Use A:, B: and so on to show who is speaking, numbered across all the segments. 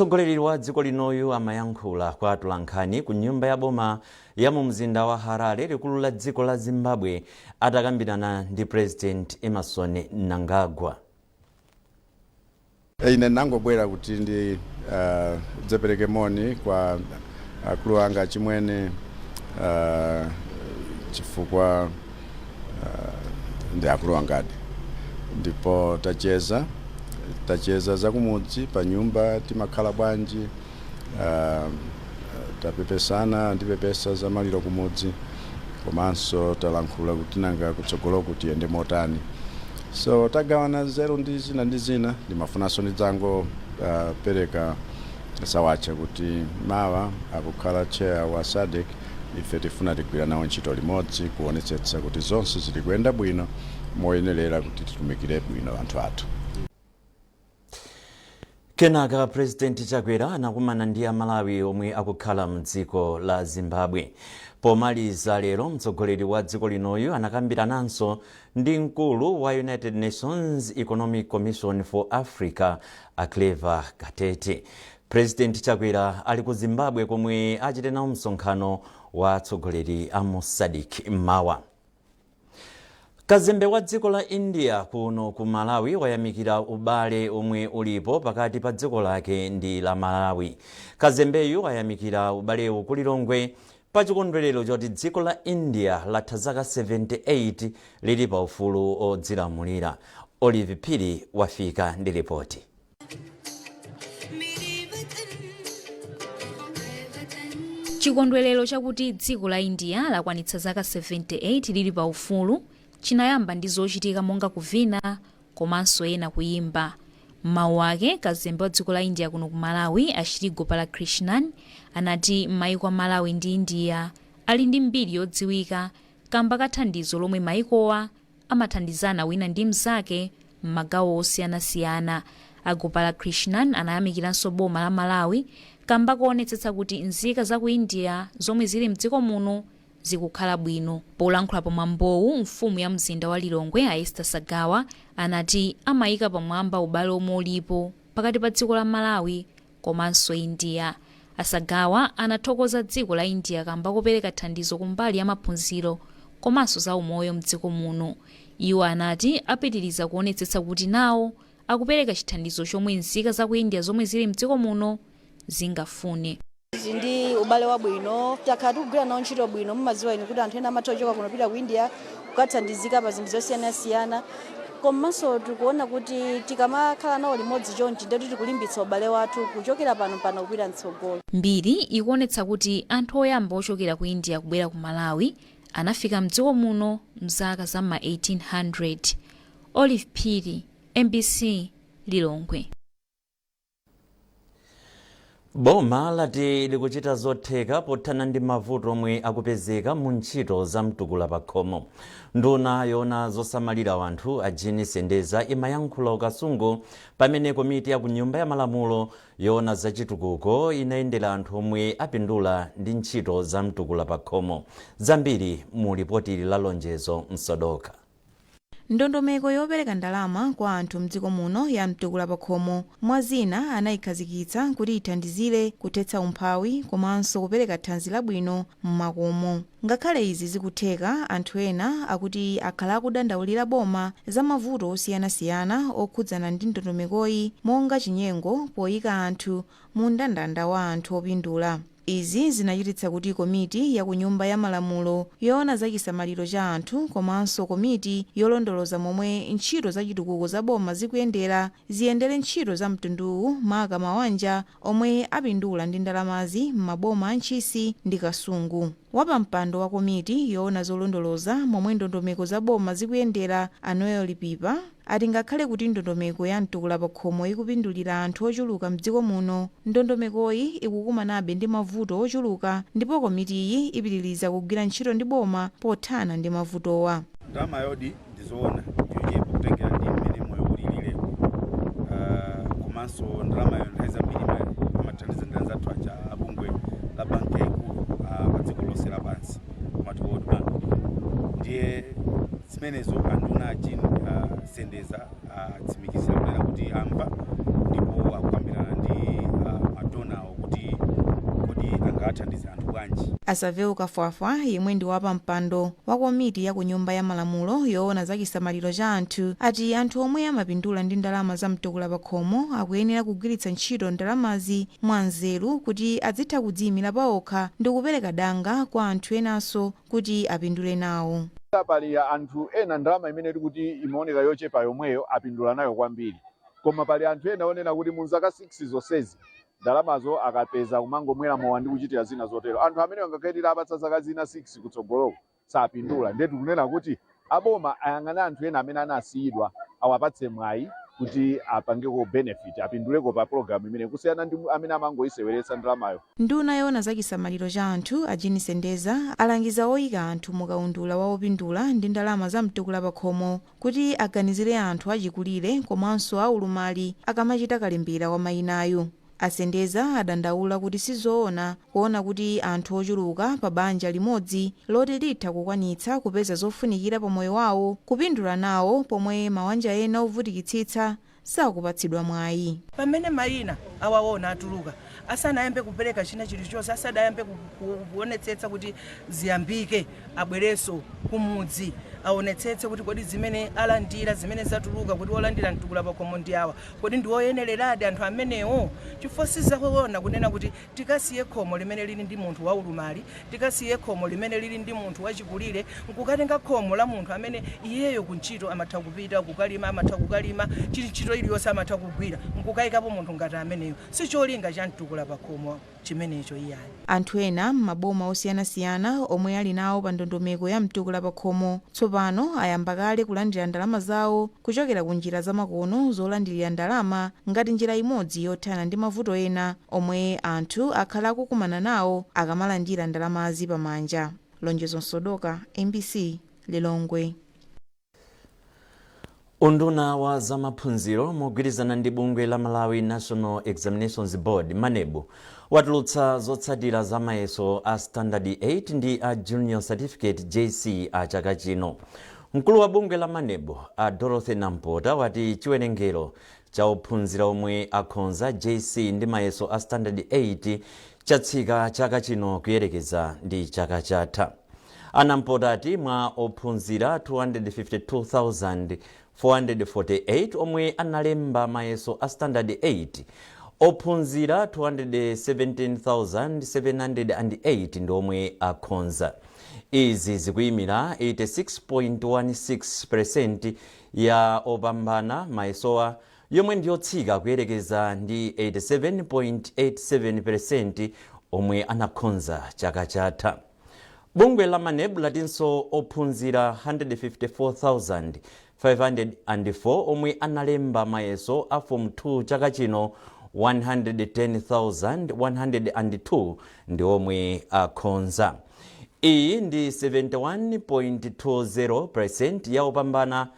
A: Mtsogoleri wa dziko linoyu amayankhula kwa atolankhani ku nyumba ya boma ya mu mzinda wa Harare likulu la dziko la Zimbabwe atakambirana ndi President Emmerson Mnangagwa.
B: Ine nangobwera kuti ndi dzepereke moni kwa akulu anga chimwene chifukwa ndi akulu angadi ndipo tacheza za kumudzi pa nyumba timakhala bwanji tapepesana ndipepesa za maliro kumudzi komanso talankhula kuti nanga kutsogolo kuti ende motani. So tagawana zero ndi zina ndimafunanso ndidzango pereka sawacha kuti mawa akukhala chair wa SADC ife tifuna tigwira nawo ntchito limodzi kuonetsetsa kuti zonse zili kuyenda bwino moyenerera kuti titumikire bwino anthu athu.
A: Kenaka President Chakwera anakumana ndi Malawi omwe akukhala mdziko la Zimbabwe. Pomaliza lero mtsogoleri wa dziko linoyu anakambirananso ndi mkulu wa United Nations Economic Commission for Africa Clever Gatete. President Chakwera ali ku Zimbabwe komwe achite nawo msonkhano wa atsogoleri a SADC mmawa. Kazembe wa dziko la India kuno ku Malawi wayamikira ubale omwe ulipo pakati pa dziko lake ndi la Malawi. Kazembeyu wayamikira ubalewu ku Lilongwe pa chikondwerero choti dziko la India latha zaka 78 lili pa ufulu odzilamulira. Olive Phiri wafika ndi ripoti.
C: Chikondwerero chakuti dziko la India lakwanitsa zaka 78 lili pa ufulu chinayamba ndi zochitika monga kuvina komanso ena kuyimba. Mawu ake kazembe wa dziko la India kuno ku Malawi Ashri Gopalakrishnan anati maiko a Malawi ndi India ali ndi mbiri yodziwika kamba kathandizo lomwe maikowa amathandizana wina ndi mnzake m'magawo osiyanasiyana. Gopalakrishnan anayamikiranso boma la Malawi kamba kuonetsetsa kuti nzika za ku India zomwe zili mdziko muno zikukhala bwino. Polankhula pamwambowu mfumu ya mzinda wa Lilongwe Aesta Sagawa anati amayika pamwamba ubale omwe ulipo pakati pa dziko la Malawi komanso India. Asagawa anathokoza dziko la India kamba kopereka thandizo kumbali ya maphunziro komanso za umoyo mdziko muno. Iwo anati apitiriza kuonetsetsa kuti nawo akupereka chithandizo chomwe nzika za ku India zomwe zili mdziko muno zingafune.
D: Ndi ubale wabwino takhala tikugwira nawo ntchito bwino mumadziwa ine kuti anthu ena amathochoka kuno pita ku India kukathandizika pa zinthu zosiyanasiyana komanso tikuona kuti tikamakhala nawo limodzi chonchi ndeti tikulimbitsa ubale wathu kuchokera pano kupita mtsogolo.
C: Mbiri ikuonetsa kuti anthu oyamba ochokera ku India kubwera ku Malawi anafika mdziko muno mzaka za ma 1800. Olive Phiri, MBC, Lilongwe.
A: Boma lati likuchita zotheka pothana ndi mavuto omwe akupezeka mu ntchito za mtukula pa khomo. Nduna yona zosamalira wanthu a Jean Sendeza imayankhula ukasungu pamene komiti ya ku nyumba ya malamulo yona za chitukuko inayendera anthu omwe apindula ndi ntchito za mtukula pa khomo. Zambiri mu ripoti la Lonjezo Msodoka.
E: Ndondomeko yopereka ndalama kwa anthu mdziko muno ya mtukula pa khomo mwazina anayikhazikitsa kuti ithandizire kuthetsa umphawi komanso kupereka thanzi labwino m'makomo. Ngakhale izi zikutheka, anthu ena akuti akhala akudandaulira boma za mavuto osiyanasiyana okhudzana ndi ndondomekoyi monga chinyengo poyika anthu mu mndandanda wa anthu opindula. Izi zinachititsa kuti komiti ya ku nyumba ya malamulo yoona za chisamaliro cha anthu komanso komiti yolondoloza momwe ntchito za chitukuko za boma zikuyendera ziyendere ntchito za mtunduwu maka mawanja omwe apindula ndi ndalamazi m'maboma a Ntchisi ndi Kasungu. Wapampando wa komiti yoona zolondoloza momwe ndondomeko za boma zikuyendera Noel Lipipa ati ngakhale kuti ndondomeko ya mtukula pa khomo ikupindulira anthu ochuluka mdziko muno, ndondomekoyi ikukumanabe ndi mavuto ochuluka ndipo komitiyi ipitiriza kugwira ntchito ndi boma pothana ndi mavutowa.
F: Ndalama yodi ndizoona ndiyochepa kutengera ndi mmene moyo ulilire komanso ndalama yonthaiza mbiri amathandiza ndi anzathu aja abungwe la banki yaikulu pa dziko lonse lapansi komati World Bank. Ndiye zimenezo anduna Jean Sendeza atsimikizira kunena kuti amva ndipo akukambirana ndi angathandize anthu bwanji.
E: Asaveu Kafwafwa yemwe ndi wapampando wa komiti ya ku nyumba ya malamulo yoona za chisamaliro cha anthu ati anthu omwe amapindula ndi ndalama za mtukula pa khomo akuyenera kugwiritsa ntchito ndalamazi mwanzeru kuti azitha kudziyimira paokha ndi kupereka danga kwa anthu enanso kuti apindule nawo.
G: Pali anthu ena ndalama imene kuti imaoneka yochepa yomweyo apindula nayo kwambiri, koma pali anthu ena onena kuti mu zaka 6 zonsezi ndalamazo akapeza kumangomwera mowa ndi kuchitira zina zotero. Anthu amene angakhaitira apatsa zaka zina 6 kutsogoloko sapindula. Ndetu kunena kuti aboma ayang'ana anthu ena amene anasiyidwa awapatse mwayi kuti apangeko benefit apinduleko pa program imene kusiyana ndi amene amangoyiseweretsa ndalamayo.
E: Nduna yoona za chisamaliro cha anthu Ajini Sendeza alangiza oyika anthu mukaundula wa opindula ndi ndalama za mtukula pa khomo kuti aganizire anthu achikulire komanso aulumali akamachita kalembera wa mayinayo. Asendeza adandaula kuti sizoona kuona kuti anthu ochuluka pa banja limodzi loti litha kukwanitsa kupeza zofunikira pa moyo wawo kupindula nawo pomwe mabanja ena ovutikitsitsa sakupatsidwa mwayi.
H: Pamene mayina awaona atuluka asanayambe kupereka china chilichonse, asadayambe kuonetsetsa kuti ziyambike abwereso kumudzi aonetsetse kuti kodi zimene alandira zimene zatuluka kuti olandira mtukula pa khomo ndi awa kodi ndi oyenereradi anthu amenewo. Chifukwa sizakuona kunena kuti tikasiye khomo limene lili ndi munthu waulumali, tikasiye khomo limene lili ndi munthu wachikulire, nkukatenga khomo la munthu amene iyeyo kuntchito amatha kupita kukalima, amatha kukalima ntchito iliyonse amatha kugwira, nkukayikapo munthu ngati ameneyo. Sicholinga cha mtukula pa khomo chimenecho iyayi.
E: Anthu ena maboma osiyanasiyana omwe ali nawo pa ndondomeko ya mtukula pa khomo tsopano ayamba kale kulandira ndalama zawo kuchokera ku njira zamakono zolandirira ndalama ngati njira imodzi yothana ndi mavuto ena omwe anthu akhala akukumana nawo akamalandira ndalamazi pamanja. Lonjezo Sodoka, MBC, Lilongwe.
A: Unduna wa zamaphunziro mogwirizana ndi bungwe la Malawi National Examinations Board Manebu watulutsa zotsatira za mayeso a Standard 8 ndi a Junior Certificate JC a chaka chino. Mkulu wa bungwe la Manebu a Dorothy Nampota wati chiwerengero cha ophunzira omwe akhonza JC ndi mayeso a Standard 8 chatsika chaka chino kuyerekeza ndi chaka chatha. Anampota ati mwa ophunzira 252,448 omwe analemba mayeso a Standard 8, ophunzira 217,708 ndi omwe akhonza. Izi zikuyimira 86.16% ya opambana mayesowa, yomwe ndiyotsika kuyerekeza ndi 87.87% omwe anakhonza chaka chatha. Bungwe la Manebu latinso ophunzira 154,504 omwe analemba mayeso a Form 2 chaka chino 110,102 ndi omwe akhonza. Iyi ndi 71.20% ya opambana,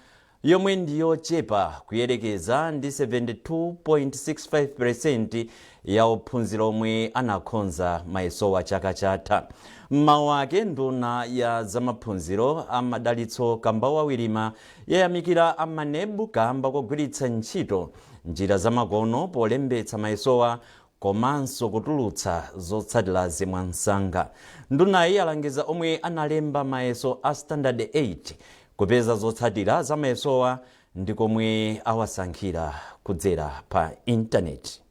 A: yomwe ndiyochepa kuyerekeza ndi 72.65% ya ophunzira omwe anakhonza mayeso wa chaka chatha. Mmawu ake nduna ya zamaphunziro amadalitso Kamba Wawilima yayamikira a Manebu kamba kogwiritsa ntchito njira zamakono polembetsa mayesowa komanso kutulutsa zotsatira mwansanga. Ndunayi alangiza omwe analemba mayeso a Standard 8 kupeza zotsatira za mayesowa ndi komwe awasankhira kudzera pa intaneti.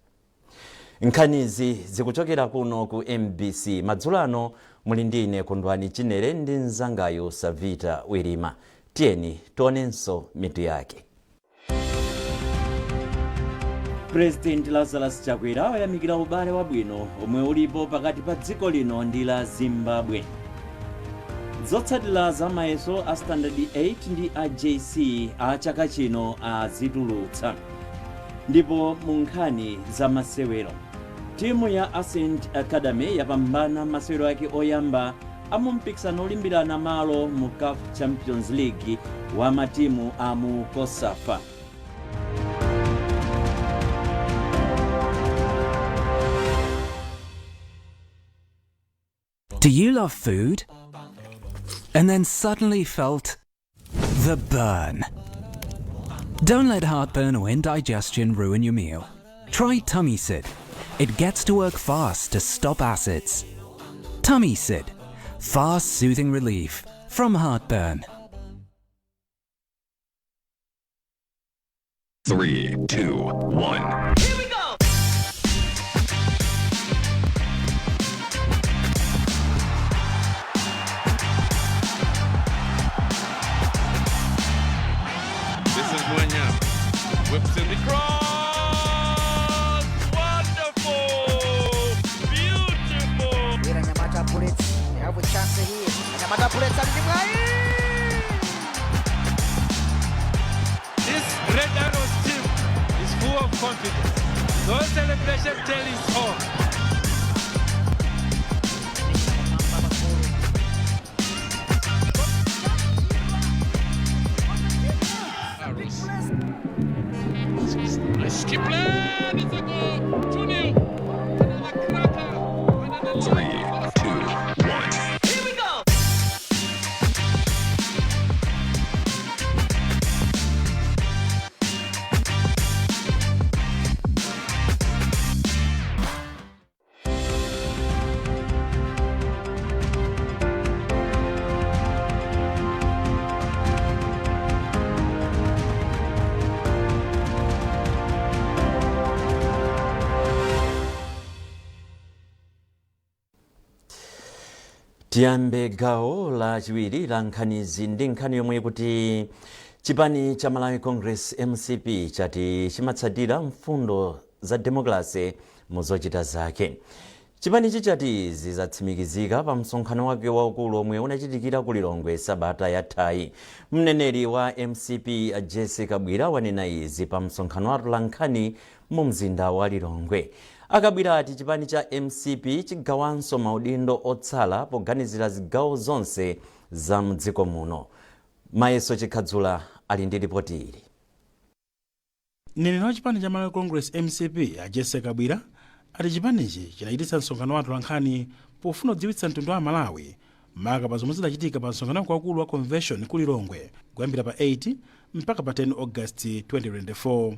A: Nkhanizi zikuchokera kuno ku MBC. Madzulo ano muli ndine Kondwani Chinere ndi mzangayo Savita Wirima. Tiyeni tionenso mitu yake. President Lazarus Chakwera wayamikira ubale wabwino omwe ulipo pakati pa dziko lino ndi la Zimbabwe. Zotsatira za mayeso a Standard 8 ndi a JC a chaka chino azitulutsa. Ndipo mu nkhani za masewero, timu ya Ascent Academy yapambana masewero ake oyamba amu mpikisano olimbirana malo mu CAF Champions League wa matimu amu Kosafa.
I: Do you love food? And then suddenly felt the burn? Don't let heartburn or indigestion ruin your meal. Try Tummy Sit. It gets to work fast to stop acids. Tummy Sid, fast soothing relief from heartburn.
J: 3, 2, 1.
K: Here we go!
L: This is Muenya. Whips in the cross! Wonderful! Beautiful!
M: Here Nyamata Bullets. They have a chance here. Nyamata Bullets and
L: This Red Arrows team is full of confidence. No celebration tell is all. Skip play! It's a goal! 2-0! Another cracker! Another
J: 3, 2, 1.
K: Here we go!
A: tiyambe gawo la chiwiri la nkhanizi ndi nkhani yomwe kuti chipani cha Malawi Congress MCP chati chimatsatira mfundo za demokrasi mu zochita zake. Chipani chichati zizatsimikizika pa msonkhano wake waukulu omwe unachitikira ku Lilongwe sabata yathayi. Mneneri wa MCP Jesse Kabwira wanena izi pa msonkhano wa tolankhani mu mzinda wa Lilongwe. Akabwira ati chipani cha MCP chigawanso maudindo otsala poganizira zigawo zonse za mdziko muno. Mayeso Chikhadzula ali ndi ripoti ili.
N: Mneneri wa chipani cha Malawi Congress MCP Jesse Kabwira ati chipanichi chinachititsa msonkhano wa tolankhani pofuna kudziwitsa mtundu wa Malawi maka pa zomwe zidachitika pa msonkhano waukulu wa convention ku Lilongwe kuyambira pa 8 mpaka pa 10 August 2024.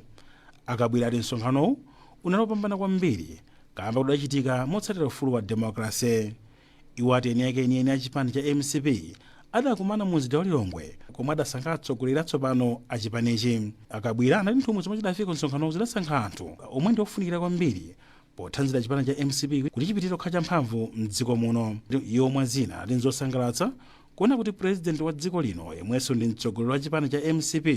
N: Akabwira ati msonkhanowu unalopambana kwambiri kamba kudachitika motsatira ufulu wa demokrasi. Iwo ati eni ake eni a chipani cha MCP adakumana mu mzinda wa Lilongwe komwe adasankha atsogoleri atsopano a chipanichi. Akabwira anati nthumwi zomwe zidafika msonkhanowu zidasankha anthu omwe ndi ofunikira kwambiri pothandiza chipani cha MCP kuti chipitire kukhala champhamvu mdziko muno. Iwo mwa zina ati nzosangalatsa kuona kuti president wa dziko lino yemwenso ndi mtsogoleri wa chipani cha MCP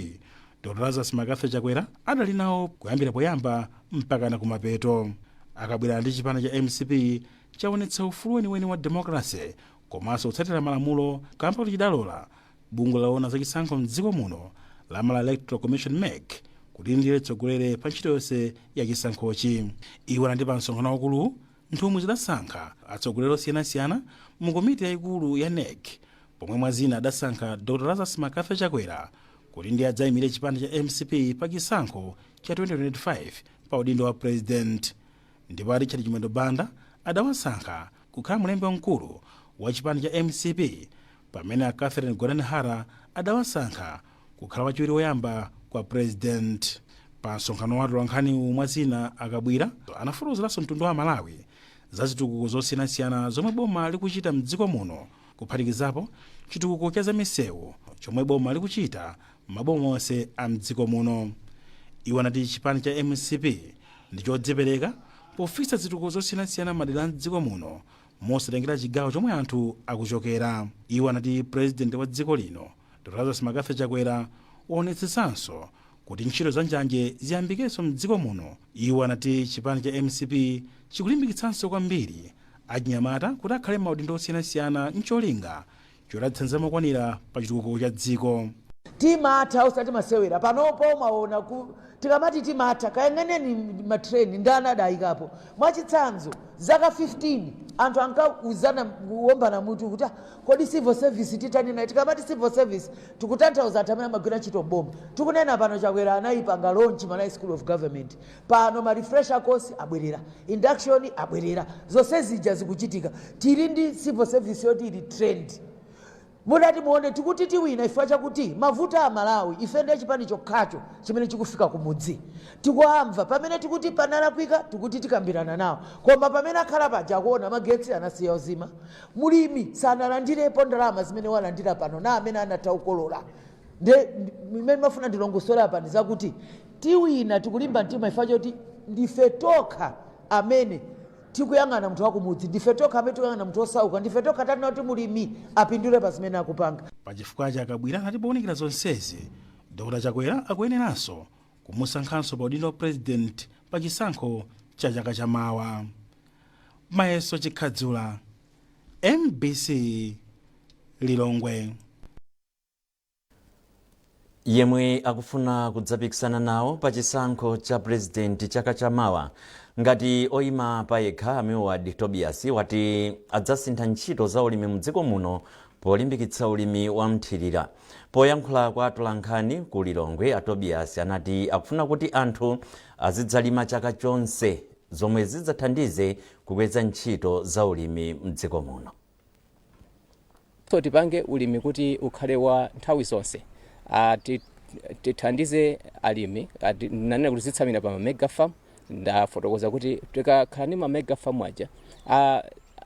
N: Dr. Lazarus Makatha Chakwera adali nawo kuyambira poyamba mpaka na kumapeto. Akabwira ndi chipani cha MCP chaonetsa ufulu weniweni wa demokrasi komanso kutsatira malamulo kamba kuti chidalola bungwe laona zachisankho mdziko muno la Malawi Electoral Commission MEC kuti ndiye tsogolere pa ntchito yonse ya chisankhochi. Iwo anati pa msonkhano waukulu nthumwi zidasankha atsogoleri osiyanasiyana mu komiti yayikulu ya NEC pomwe mwa zina adasankha Dr. Lazarus Makatha Chakwera kuti ndiye adzayimire chipani cha MCP pa chisankho cha 2025 pa udindo wa president. Ndipo ati Richard Chimwendo Banda adawasankha kukhala mlembi wamkulu wa chipani cha MCP pamene a Catherine Gordon Hara adawasankha kukhala wachiwiri woyamba kwa president. Pa msonkhano wa tolankhani mwa zina Akabwira anafotokozeranso mtundu wa Malawi za zitukuko zosiyanasiyana zomwe boma likuchita mdziko muno kuphatikizapo chitukuko cha zamisewu chomwe boma likuchita maboma onse a mdziko muno. Iwo anati chipani cha MCP ndi chodzipereka pofisa zitukuko zosiyanasiyana madera mdziko muno mosatengera chigawo chomwe anthu akuchokera. Iwo anati president wa dziko lino Dr. Lazarus Makatha Chakwera waonetsetsanso kuti ntchito za njanje ziyambikenso mdziko muno. Iwo anati chipani cha MCP chikulimbikitsanso kwambiri achinyamata kuti akhale maudindo osiyanasiyana ncholinga chodalitsa mokwanira pa chitukuko cha dziko.
M: Timatha usati masewera panopo maona tikamati timatha kayengeneni matreni ndana adayikapo mwachitsanzo zaka 15 anthu ankauzana kuombana mutu kuti kodi civil service titani nayo. Tikamati civil service tikutanthauza anthu amene amagwira ntchito boma. Tikunena pano Chakwera anayipanga launch Malawi School of Government pano ma refresher course abwerera, induction abwerera, zonse zija zikuchitika. Tili ndi civil service yoti ili trend. mudati muone tikuti tiwina ifwa chakuti mavuta a Malawi ife ndiye chipani chokhacho chimene chikufika kumudzi tikuamva pamene tikuti panalakwika tikuti tikambirana nawo koma pamene akhala paja akuona magetsi anasiya uzima mulimi sanalandirepo ndalama zimene walandira pano na amene anatha ukolola imene mafuna ndilongosola apa ndizakuti tiwina tikulimba mtima ifwa choti ndife tokha amene tikuyang'ana munthu wakumudzi ndife tokha amene tikuyang'ana munthu osauka ndife tokha tanena kuti mulimi apindule pa zimene akupanga.
N: Pachifukwa cha Kabwira anati poonekera zonsezi Dr. Chakwera akuyeneranso kumusankhanso pa udindo wa president pa chisankho cha chaka chamawa. Mayeso Chikhadzula, MBC Lilongwe.
A: Yemwe akufuna kudzapikisana nawo pa chisankho cha president chaka chamawa ngati oyima pa yekha Ameward Tobias wati adzasintha ntchito za ulimi mdziko muno polimbikitsa ulimi wa mthirira. Poyankhula kwa atolankhani ku Lilongwe, Tobias anati akufuna kuti anthu azidzalima chaka chonse zomwe zidzathandize kukweza ntchito za ulimi mdziko muno.
K: Tipange ulimi kuti ukhale wa nthawi zonse. Tithandize alimi nanena kuti zitsamira pa mega farm ndafotokoza kuti tikakhala ndi ma mega farm aja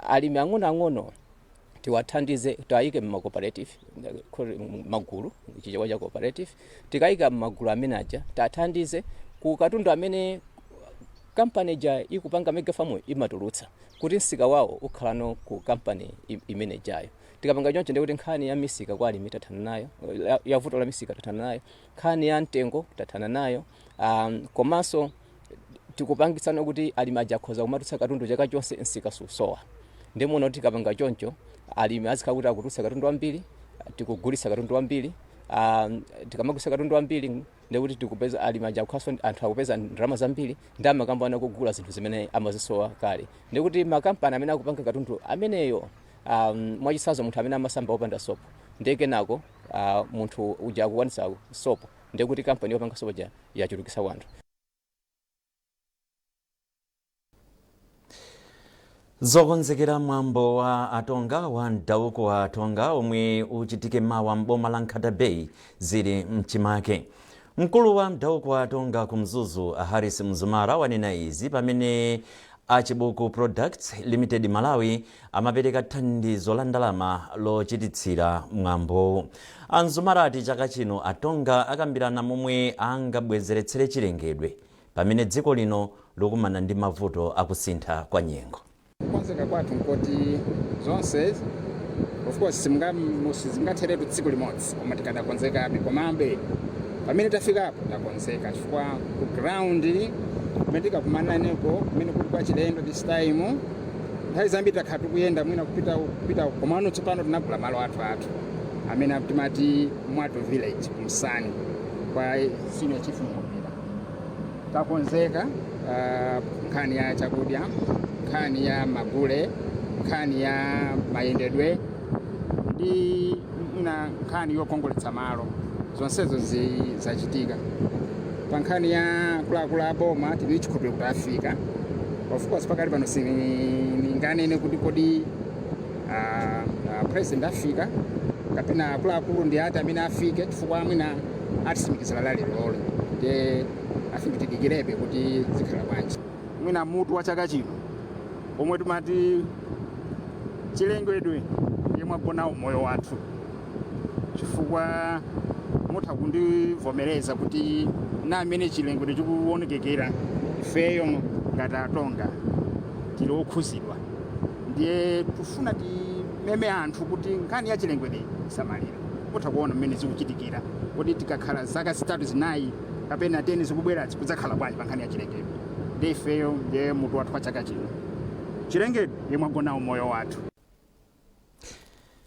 K: alimi ang'ono tiwathandize tayike mu cooperative magulu chichewa cha cooperative tikayika magulu amene aja tathandize ku katundu amene company ja ikupanga mega farm imatulutsa kuti msika wawo ukhalano ku company imene jayo. Tikapanga choncho ndikuti nkhani ya misika kwa alimi tathana nayo, ya vuto la misika tathana nayo, nkhani ya mtengo tathana nayo, komanso tikupangisana kuti alimi aja akhoza kumatulutsa katundu chaka chonse msika susowa. Ndi muno tikapanga choncho alimi azikhala kuti akutulutsa katundu ambiri, tikugulitsa katundu ambiri, tikamagulitsa katundu ambiri ndikuti tikupeza alimi aja akhaso anthu akupeza ndalama zambiri ndi amakampani akugula zinthu zimene amazisowa kale. Ndikuti makampani amene akupanga katundu ameneyo mwachisazo munthu amene amasamba opanda sopo ndeke nako munthu uja akuwanitsa sopo ndikuti kampani yopanga sopo ja yachulukitsa wanthu.
A: Zokonzekera mwambo wa atonga wa mdauko wa atonga omwe uchitike mawa m'boma la Nkhata Bay zili mchimake. Mkulu wa mdauko wa atonga kumzuzu Haris Mzumara wanena izi pamene Chibuku Products Limited Malawi amapereka thandizo la ndalama lochititsira mwambo. Mzumara ati chaka chino atonga akambirana momwe angabwezeretsere chilengedwe pamene dziko lino likumana ndi mavuto akusintha kwa nyengo.
O: Konzeka kwathu nkoti zonse of course sizingatheretu dziko limodzi koma tikadakonzeka komambe pamene tafika apo takonzeka chifukwa ku ground kumene tikakumana neko kumene kuli kwa chilendo this time nthawi zambiri takhala tikuyenda mwina kupita komano tsopano tinagula malo athu amene timati Mwato Village kumsani kwa senior chief mkubira. Takonzeka nkhani ya chakudya, nkhani ya magule, nkhani ya mayendedwe ndi nkhani yokongoletsa malo zonsezo zachitika. Pa nkhani ya kulakula boma tili chikhulupiriro kuti afika. Of course pakali pano singanene kuti kodi president afika kapena akuluakulu ndi ati amene afike chifukwa mwina atisimikizira lalilole ndi afingi tidikirebe kuti zikhala bwanji. Mwina mutu wa chaka chino omwe timati chilengedwe yemwe agona umoyo wathu chifukwa mutha kundivomereza kuti na amene chilengedwe chikuonekekera ifeyo ngati atonga tili okhuzidwa ndiye tufuna timeme anthu kuti nkhani ya chilengedwe isamalire. Mutha kuona mmene zikuchitikira kuti tikakhala zaka zitatu zinayi kapena 10 zikubwera kudzakhala bwanji pa nkhani ya chilengedwe. Ndi ifeyo ndiye mutu wathu wa chaka chino chilengedwe yemwe agona umoyo wathu.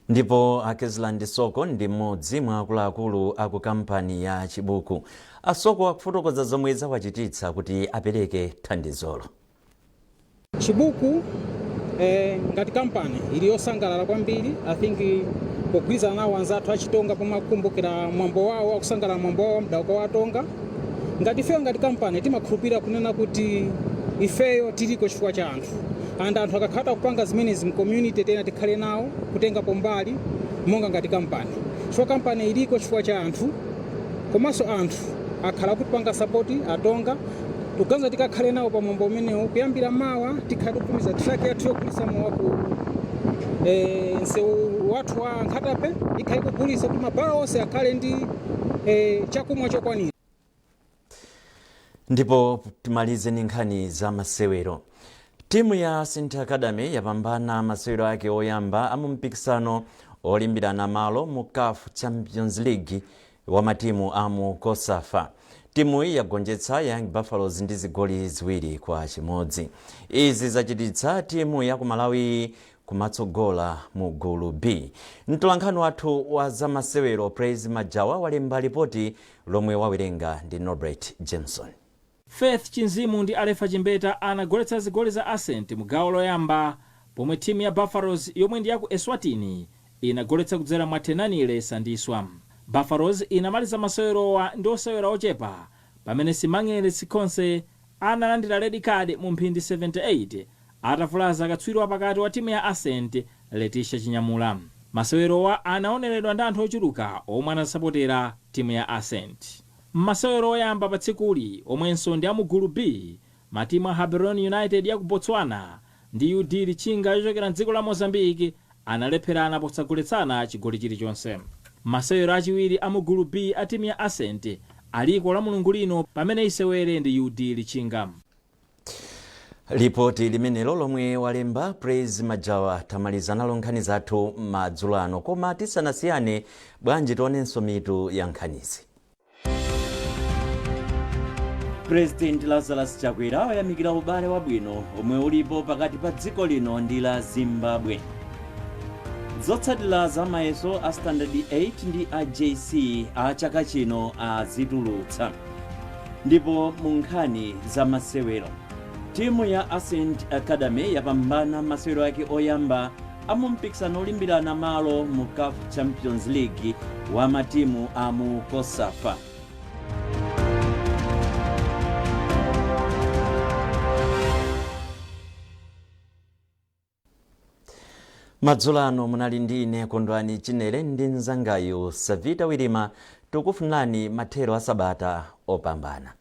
A: Ndipo Akezland Soko ndi mmodzi mwa akuluakulu aku kampani ya Chibuku. Asoko akufotokoza zomwe zawachititsa kuti apereke thandizolo.
P: Chibuku ngati kampani ili yosangalala kwambiri. I think pogwirizana nawo anzathu achitonga pomakumbukira mwambo wawo akusangalala mwambo wawo mdauko wa atonga. Ngati ifeyo ngati kampani timakhulupirira kunena kuti ifeyo tiliko chifukwa cha anthu. And anthu akakhala kupanga zimenezi mu community tena tikhale nawo kutenga pombali monga ngati kampani chifukwa kampani iliko chifukwa cha anthu komanso anthu akhala kuti panga sapoti atonga tuganza tikakhale nawo pa mwambo umenewu kuyambira mawa tikhale kutumiza traki yathu yogulitsa mowa ku msewu wathu wa Nkhatape ikhale kugulitsa kuti mabala onse akhale ndi chakumwa chokwanira.
A: Ndipo timalize ndi nkhani za masewero. Timu ya Ascent Academy yapambana masewero ake oyamba amumpikisano olimbirana malo mu CAF Champions League wa matimu amu Kosafa. Timu iyi yagonjetsa Young Buffaloes ndi zigoli 2-1. Izi zachititsa timu ya ku Malawi kumatsogola mu gulu B. Mtolankhani wathu wa za masewero Praise Majawa walemba ripoti lomwe wawerenga ndi Norbert Jameson.
Q: Faith Chinzimu ndi Alefa Chimbeta anagoletsa zigoli za Ascent mu gawo loyamba, pomwe timu ya Buffaloes yomwe ndi ya ku Eswatini inagoletsa kudzera mwa Tenanile Sandiswa. Buffaloes inamaliza masewerowa ndi osewera ochepa, pamene Simangele Sikonse analandira red card mu mphindi 78 atavulaza katswiri wapakati wa timu ya Ascent Letitia Chinyamula. Masewerowa anaoneredwa ndi anthu ochuluka omwe anasapotera timu ya Ascent. Masewero oyamba pa tsikuli omwenso ndi amugulu B, matimu a Gaborone United ya ku Botswana ndi UD Lichinga yochokera mdziko la Mozambique analepherana posagoletsana chigoli chilichonse. Masewero achiwiri amugulu B a timu ya Ascent aliko la mulungu lino pamene isewere ndi UD Lichinga.
A: Ripoti limenelo lomwe walemba Praise Majawa tamaliza nalo nkhani zathu madzulo ano, koma tisanasiyane bwanji tionenso mitu ya nkhanizi. President Lazarus Chakwera wayamikira ubale wabwino omwe ulipo pakati pa dziko lino ndi la Zimbabwe. Zotsatira za mayeso a Standard 8 ndi a JC a chaka chino azitulutsa. Ndipo mu nkhani za masewero, timu ya Ascent Academy yapambana masewero ake oyamba amumpikisano olimbirana malo mu CAF Champions League wa matimu amu Kosafa. Madzulo ano munali ndi ine Kondwani Chinere ndi mnzangayu Savita Wirima, tukufunani mathero a Sabata opambana.